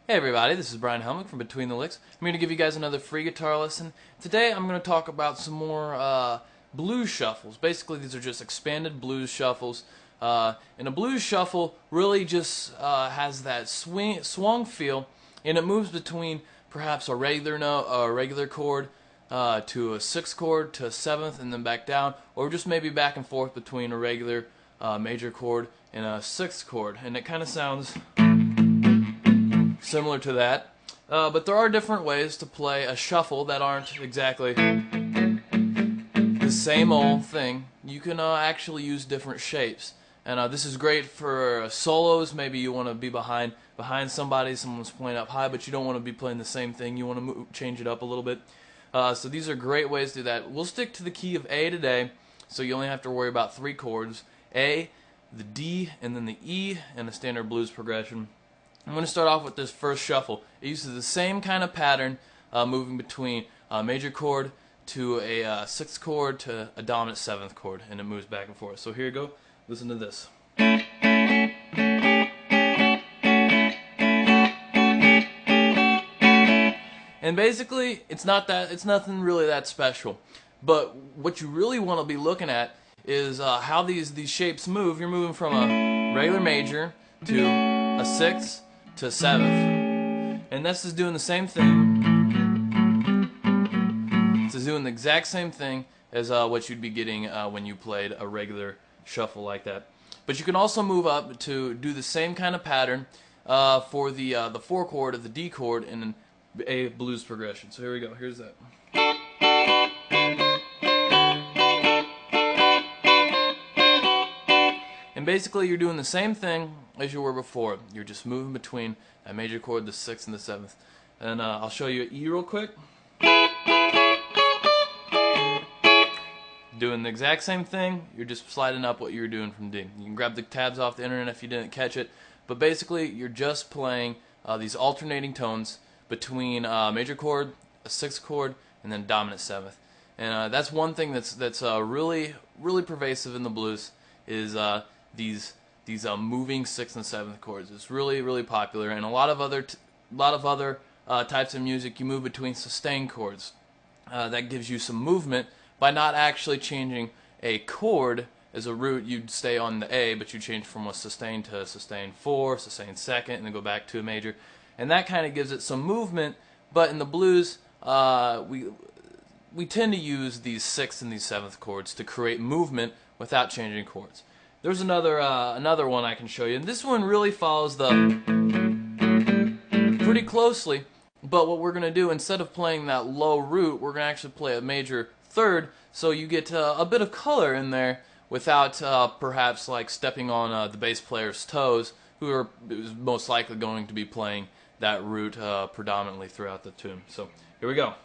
Hey everybody, this is Brian Helmick from Between the Licks. I'm here to give you guys another free guitar lesson. Today I'm going to talk about some more blues shuffles. Basically these are just expanded blues shuffles. And a blues shuffle really just has that swung feel, and it moves between perhaps a regular note, a regular chord, to a sixth chord, to a seventh, and then back down, or just maybe back and forth between a regular major chord and a sixth chord. And it kind of sounds similar to that, but there are different ways to play a shuffle that aren't exactly the same old thing. You can actually use different shapes, and this is great for solos. Maybe you want to be behind somebody, someone's playing up high, but you don't want to be playing the same thing. You want to change it up a little bit. So these are great ways to do that. We'll stick to the key of A today, so you only have to worry about 3 chords: A, the D, and then the E, and a standard blues progression. I'm going to start off with this first shuffle. It uses the same kind of pattern, moving between a major chord to a sixth chord to a dominant seventh chord, and it moves back and forth. So here you go. Listen to this. And basically, it's nothing really that special. But what you really want to be looking at is how these shapes move. You're moving from a regular major to a sixth to a seventh, and this is doing the same thing. This is doing the exact same thing as what you'd be getting when you played a regular shuffle like that. But you can also move up to do the same kind of pattern for the 4 chord of the D chord in a blues progression. So here we go. Here's that. And basically you're doing the same thing as you were before. You're just moving between a major chord, the 6th and the 7th. And I'll show you E real quick. Doing the exact same thing, you're just sliding up what you were doing from D. You can grab the tabs off the internet if you didn't catch it. But basically you're just playing these alternating tones between a major chord, a 6th chord, and then dominant 7th. And that's one thing that's really pervasive in the blues, is these moving 6th and 7th chords. It's really popular. And a lot of other types of music, you move between sustained chords. That gives you some movement by not actually changing a chord as a root. You'd stay on the A, but you change from a sustained to a sustained 4, sustained 2nd, and then go back to a major. And that kind of gives it some movement. But in the blues, we tend to use these 6th and these 7th chords to create movement without changing chords. There's another one I can show you, and this one really follows the pretty closely. But what we're going to do, instead of playing that low root, we're going to actually play a major 3rd, so you get a bit of color in there without perhaps like stepping on the bass player's toes, who are most likely going to be playing that root predominantly throughout the tune. So here we go.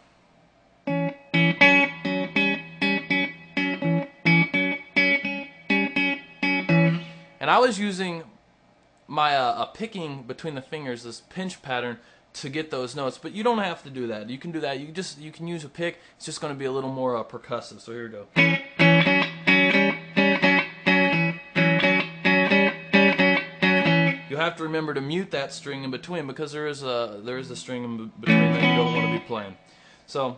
And I was using my picking between the fingers, this pinch pattern, to get those notes, but you don't have to do that. You can do that. You can use a pick. It's just going to be a little more percussive. So here we go. You have to remember to mute that string in between, because there is a string in between that you don't want to be playing. So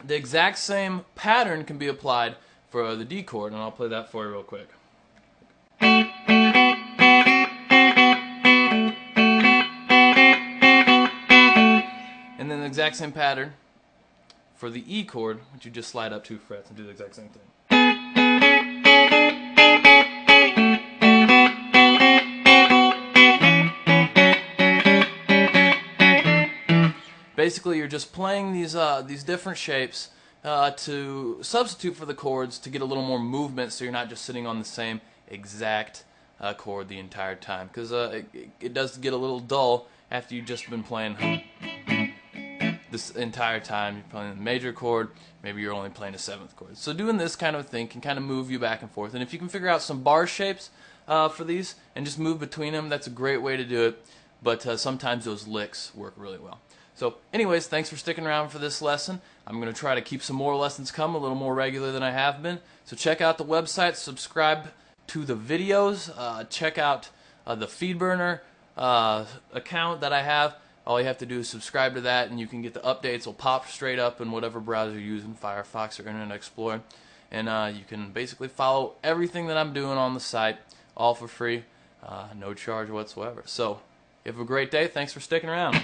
the exact same pattern can be applied for the D chord, and I'll play that for you real quick. And then the exact same pattern for the E chord, which you just slide up 2 frets and do the exact same thing. Basically, you're just playing these different shapes to substitute for the chords to get a little more movement, so you're not just sitting on the same exact chord the entire time, because it does get a little dull after you've just been playing this entire time. You're playing the major chord, maybe you're only playing a 7th chord. So doing this kind of thing can kind of move you back and forth. And if you can figure out some bar shapes for these and just move between them, that's a great way to do it. But sometimes those licks work really well. So anyways, thanks for sticking around for this lesson. I'm going to try to keep some more lessons coming, a little more regular than I have been. So check out the website, subscribe to the videos, check out the FeedBurner account that I have. All you have to do is subscribe to that, and you can get the updates. Will pop straight up in whatever browser you're using, Firefox or Internet Explorer. And you can basically follow everything that I'm doing on the site, all for free, no charge whatsoever. So, you have a great day. Thanks for sticking around.